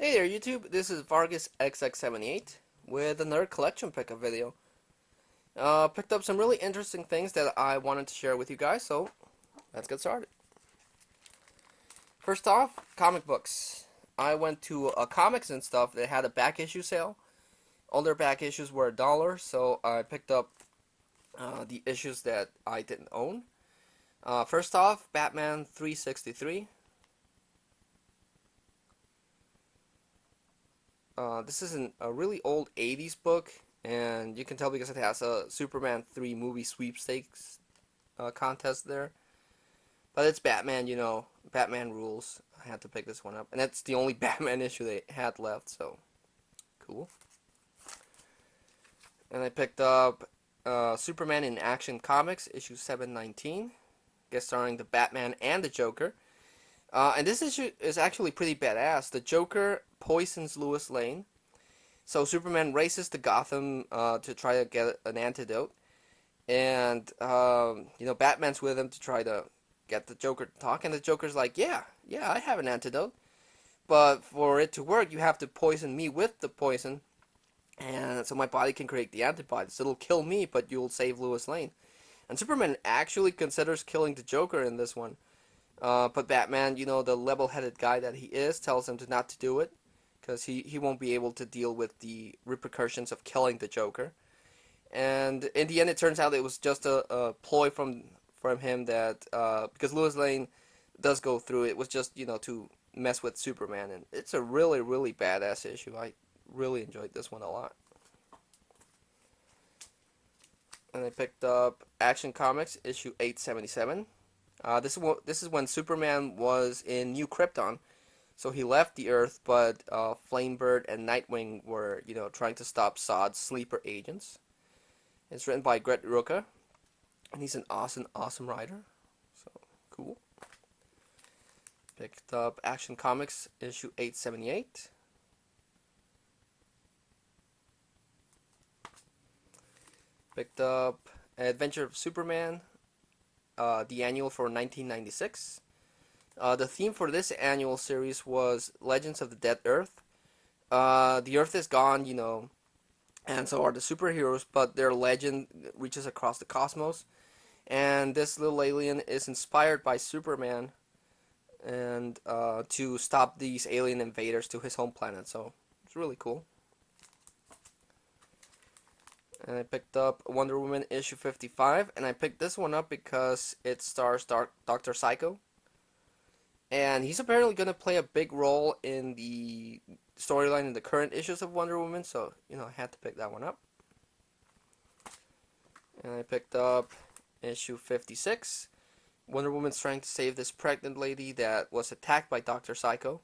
Hey there YouTube, this is Vargas XX78 with another collection pickup video. Picked up some really interesting things that I wanted to share with you guys, so let's get started. First off, comic books. I went to a comics and stuff that had a back issue sale. All their back issues were $1, so I picked up the issues that I didn't own. First off, Batman 363. This is a really old 80s book, and you can tell because it has a Superman 3 movie sweepstakes contest there. But it's Batman, Batman rules. I had to pick this one up. And that's the only Batman issue they had left, so cool. And I picked up Superman in Action Comics, issue 719, guest starring the Batman and the Joker. And this issue is actually pretty badass. The Joker poisons Lois Lane. So Superman races to Gotham to try to get an antidote. And, Batman's with him to try to get the Joker to talk. And the Joker's like, yeah, I have an antidote. But for it to work, you have to poison me with the poison. And so my body can create the antibodies. It'll kill me, but you'll save Lois Lane. And Superman actually considers killing the Joker in this one. But Batman, the level-headed guy that he is, tells him not to do it. Because he won't be able to deal with the repercussions of killing the Joker. And in the end, it turns out it was just a ploy from him that, because Lois Lane does go through it, was just, to mess with Superman. And it's a really, really badass issue. I really enjoyed this one a lot. And I picked up Action Comics, issue 877. This is when Superman was in New Krypton. So he left the Earth, but Flamebird and Nightwing were, trying to stop Zod's sleeper agents. It's written by Greg Rucka, and he's an awesome, awesome writer. So, cool. Picked up Action Comics, issue 878. Picked up Adventure of Superman, the annual for 1996. The theme for this annual series was Legends of the Dead Earth. The Earth is gone, and so are the superheroes, but their legend reaches across the cosmos. And this little alien is inspired by Superman and to stop these alien invaders to his home planet. So it's really cool. And I picked up Wonder Woman issue 55, and I picked this one up because it stars Dr. Psycho. And he's apparently going to play a big role in the storyline in the current issues of Wonder Woman, so, I had to pick that one up. And I picked up issue 56. Wonder Woman's trying to save this pregnant lady that was attacked by Dr. Psycho.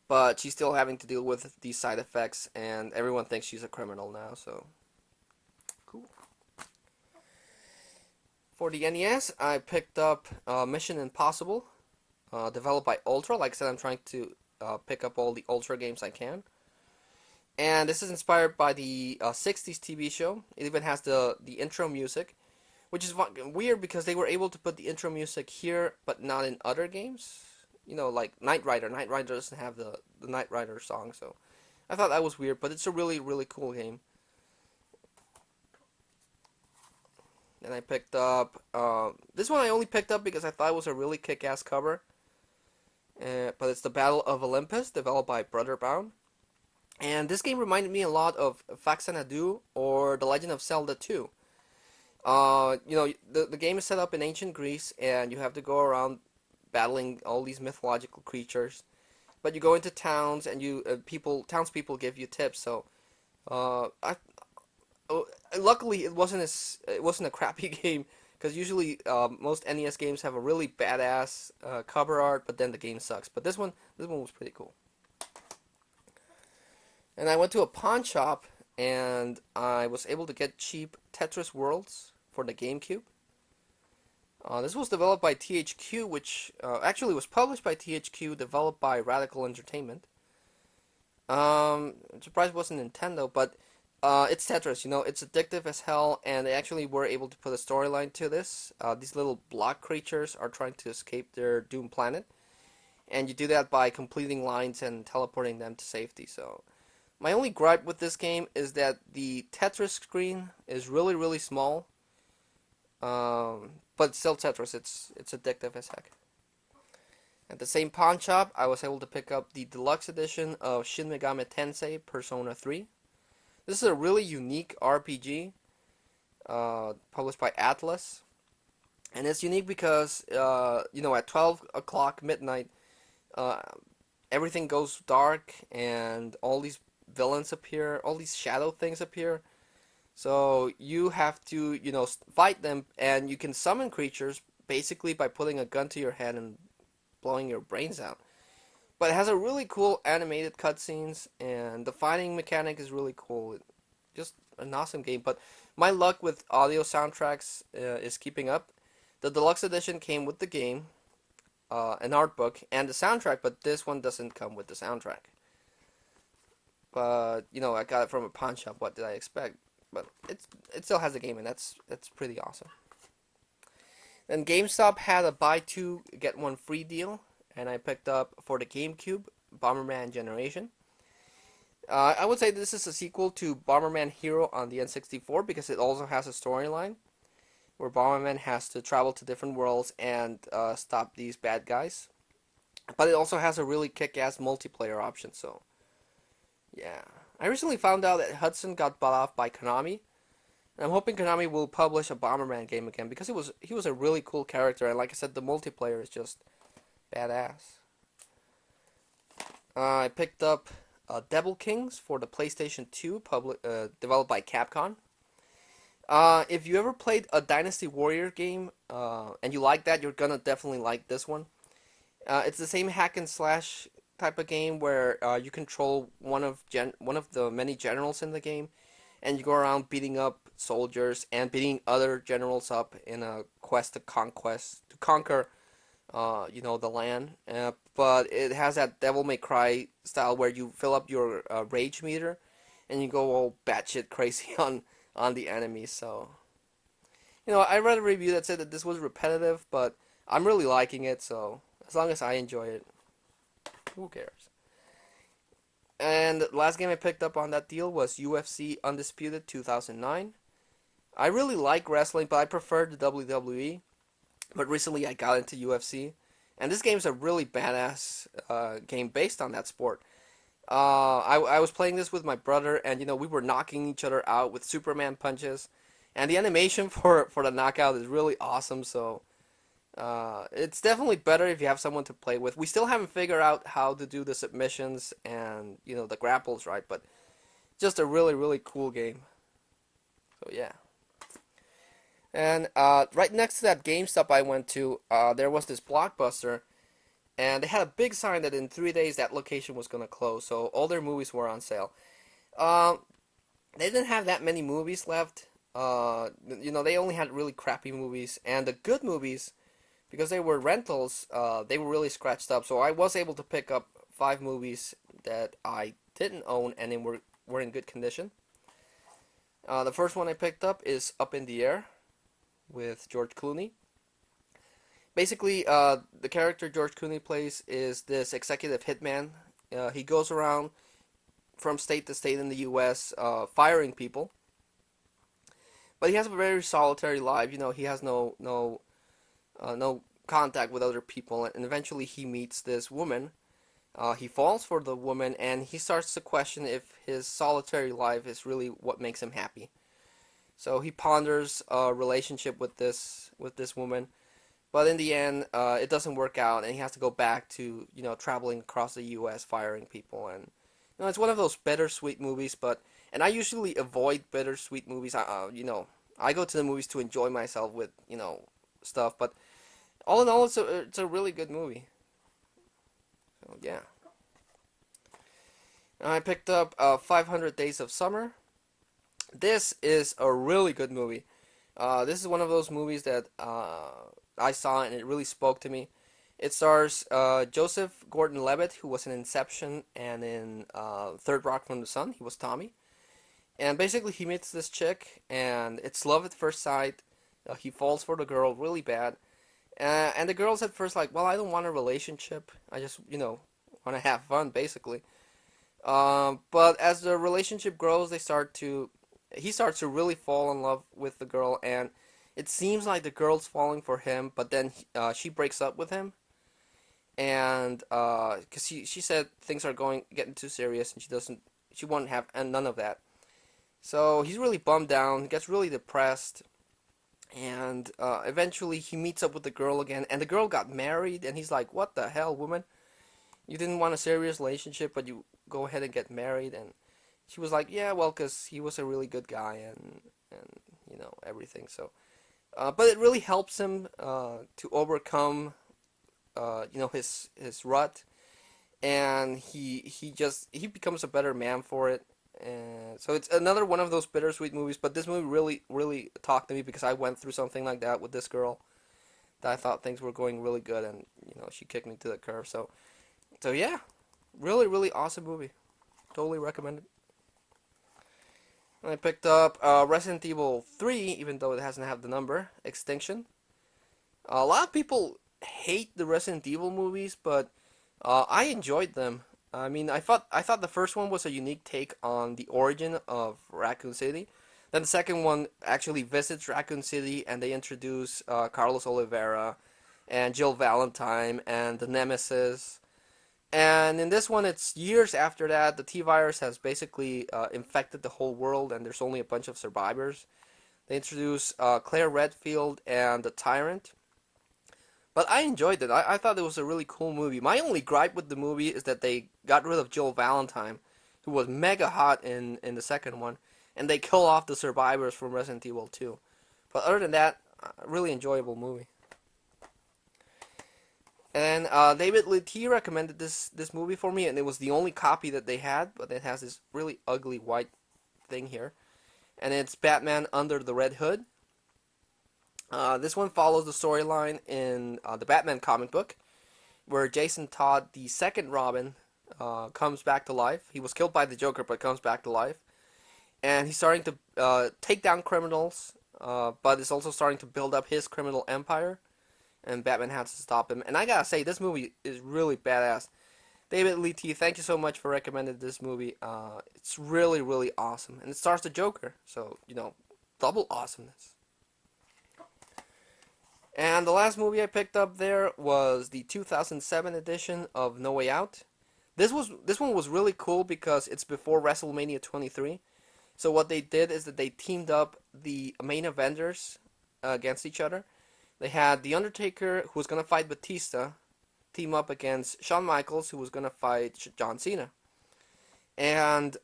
But she's still having to deal with these side effects, and everyone thinks she's a criminal now, so cool. For the NES, I picked up Mission Impossible, developed by Ultra. Like I said, I'm trying to pick up all the Ultra games I can. And this is inspired by the 60s TV show. It even has the intro music, which is weird because they were able to put the intro music here, but not in other games. Like Knight Rider. Knight Rider doesn't have the Knight Rider song, so I thought that was weird, but it's a really, really cool game. And I picked up, this one I only picked up because I thought it was a really kick-ass cover. But it's the Battle of Olympus, developed by Brother Bound. And this game reminded me a lot of Faxanadu or The Legend of Zelda 2. The game is set up in ancient Greece, and you have to go around battling all these mythological creatures. But you go into towns, and townspeople give you tips. So, luckily it wasn't a crappy game, because usually most NES games have a really badass cover art, but then the game sucks. But this one was pretty cool. And I went to a pawn shop, and I was able to get cheap Tetris Worlds for the GameCube. This was developed by THQ, which actually was published by THQ, developed by Radical Entertainment. I'm surprised it wasn't Nintendo, but it's Tetris, it's addictive as hell, and they actually were able to put a storyline to this. These little block creatures are trying to escape their doomed planet, and you do that by completing lines and teleporting them to safety. So my only gripe with this game is that the Tetris screen is really really small, but still Tetris. It's addictive as heck. At the same pawn shop, I was able to pick up the deluxe edition of Shin Megami Tensei Persona 3. This is a really unique RPG published by Atlas. And it's unique because, at 12 o'clock midnight, uh, everything goes dark and all these villains appear, all these shadow things appear. So you have to, fight them, and you can summon creatures basically by putting a gun to your head and blowing your brains out. But it has a really cool animated cutscenes, and the fighting mechanic is really cool. Just an awesome game. But my luck with audio soundtracks is keeping up. The deluxe edition came with the game, an art book, and the soundtrack, but this one doesn't come with the soundtrack. But I got it from a pawn shop. What did I expect? But it still has the game, and that's pretty awesome. Then GameStop had a buy two get one free deal, and I picked up for the GameCube Bomberman Generation. I would say this is a sequel to Bomberman Hero on the N64 because it also has a storyline where Bomberman has to travel to different worlds and stop these bad guys. But it also has a really kick-ass multiplayer option. So yeah, I recently found out that Hudson got bought off by Konami. And I'm hoping Konami will publish a Bomberman game again because he was a really cool character, and like I said, the multiplayer is just badass. I picked up Devil Kings for the PlayStation 2, developed by Capcom. If you ever played a Dynasty Warrior game and you like that, you're gonna definitely like this one. It's the same hack and slash type of game where you control one of the many generals in the game, and you go around beating up soldiers and beating other generals up in a quest to conquer the land. But it has that Devil May Cry style where you fill up your rage meter, and you go all batshit crazy on the enemies. So I read a review that said that this was repetitive, but I'm really liking it. So as long as I enjoy it, who cares? And the last game I picked up on that deal was UFC Undisputed 2009. I really like wrestling, but I prefer the WWE. But recently I got into UFC, and this game is a really badass game based on that sport. I was playing this with my brother, and we were knocking each other out with Superman punches, and the animation for the knockout is really awesome. So it's definitely better if you have someone to play with. We still haven't figured out how to do the submissions and the grapples right, but just a really really cool game. So yeah. And right next to that GameStop I went to, there was this Blockbuster, and they had a big sign that in 3 days that location was gonna close, so all their movies were on sale. Um, they didn't have that many movies left. They only had really crappy movies, and the good movies, because they were rentals, they were really scratched up. So I was able to pick up 5 movies that I didn't own and were in good condition. The first one I picked up is Up in the Air with George Clooney. Basically, the character George Clooney plays is this executive hitman. He goes around from state to state in the U.S. Firing people, but he has a very solitary life. He has no contact with other people, and eventually he meets this woman. He falls for the woman, and he starts to question if his solitary life is really what makes him happy. So he ponders a relationship with this woman, but in the end, it doesn't work out, and he has to go back to traveling across the U.S. firing people, and it's one of those bittersweet movies. And I usually avoid bittersweet movies. I go to the movies to enjoy myself with stuff, but all in all, it's a really good movie. So yeah, I picked up 500 Days of Summer. This is a really good movie. This is one of those movies that I saw and it really spoke to me. It stars Joseph Gordon-Levitt, who was in Inception and in Third Rock from the Sun. He was Tommy. And basically he meets this chick, and it's love at first sight. He falls for the girl really bad. And the girls at first like, well, I don't want a relationship. I just, want to have fun, basically. But as the relationship grows, he starts to really fall in love with the girl, and it seems like the girl's falling for him, but then she breaks up with him, and because she said things are getting too serious, and she won't have none of that. So he's really bummed down, gets really depressed, and eventually he meets up with the girl again, and the girl got married, and he's like, "What the hell, woman? You didn't want a serious relationship, but you go ahead and get married." And she was like, "Yeah, well, because he was a really good guy, and everything." So, but it really helps him to overcome, his rut, and he becomes a better man for it. And so it's another one of those bittersweet movies. But this movie really, really talked to me because I went through something like that with this girl. That I thought things were going really good, and she kicked me to the curb. So yeah, really, really awesome movie. Totally recommend it. I picked up Resident Evil 3, even though it hasn't had the number, Extinction. A lot of people hate the Resident Evil movies, but I enjoyed them. I mean, I thought the first one was a unique take on the origin of Raccoon City. Then the second one actually visits Raccoon City, and they introduce Carlos Oliveira and Jill Valentine and the Nemesis. And in this one, it's years after that. The T virus has basically infected the whole world, and there's only a bunch of survivors. They introduce Claire Redfield and the Tyrant. But I enjoyed it. I thought it was a really cool movie. My only gripe with the movie is that they got rid of Jill Valentine, who was mega hot in the second one, and they kill off the survivors from Resident Evil 2. But other than that, really enjoyable movie. And David Lee T recommended this movie for me, and it was the only copy that they had, but it has this really ugly white thing here. And it's Batman Under the Red Hood. This one follows the storyline in the Batman comic book, where Jason Todd, the second Robin, comes back to life. He was killed by the Joker, but comes back to life. And he's starting to take down criminals, but is also starting to build up his criminal empire. And Batman has to stop him. And I gotta say, this movie is really badass. David Lee T, thank you so much for recommending this movie. It's really, really awesome. And it stars the Joker, so, double awesomeness. And the last movie I picked up there was the 2007 edition of No Way Out. This one was really cool because it's before WrestleMania 23. So what they did is that they teamed up the main eventers against each other. They had The Undertaker, who was going to fight Batista, team up against Shawn Michaels, who was going to fight John Cena. And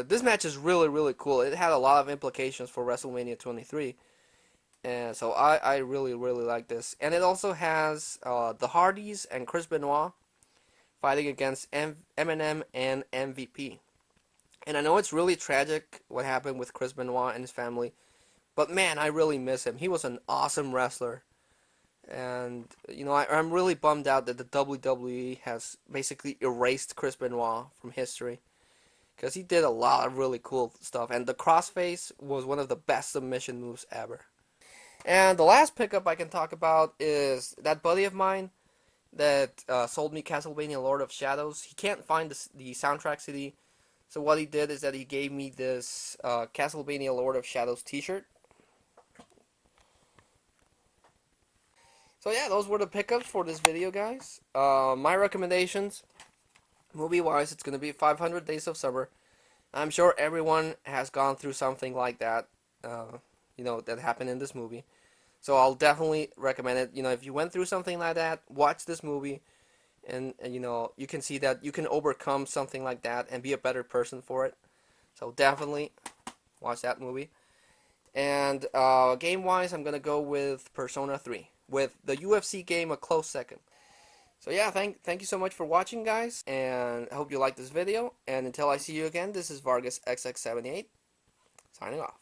this match is really, really cool. It had a lot of implications for WrestleMania 23. And so I really, really like this. And it also has the Hardys and Chris Benoit fighting against Eminem and MVP. And I know it's really tragic what happened with Chris Benoit and his family, but man, I really miss him. He was an awesome wrestler. And, I'm really bummed out that the WWE has basically erased Chris Benoit from history. Because he did a lot of really cool stuff. And the crossface was one of the best submission moves ever. And the last pickup I can talk about is that buddy of mine that sold me Castlevania Lord of Shadows. He can't find the soundtrack CD. So what he did is that he gave me this Castlevania Lord of Shadows t-shirt. So yeah, those were the pickups for this video, guys. My recommendations, movie-wise, it's going to be 500 Days of Summer. I'm sure everyone has gone through something like that, that happened in this movie. So I'll definitely recommend it. If you went through something like that, watch this movie. And you can see that you can overcome something like that and be a better person for it. So definitely watch that movie. And game-wise, I'm going to go with Persona 3. With the UFC game a close second. So yeah, thank you so much for watching, guys, and I hope you liked this video. And until I see you again, this is Vargas XX78, signing off.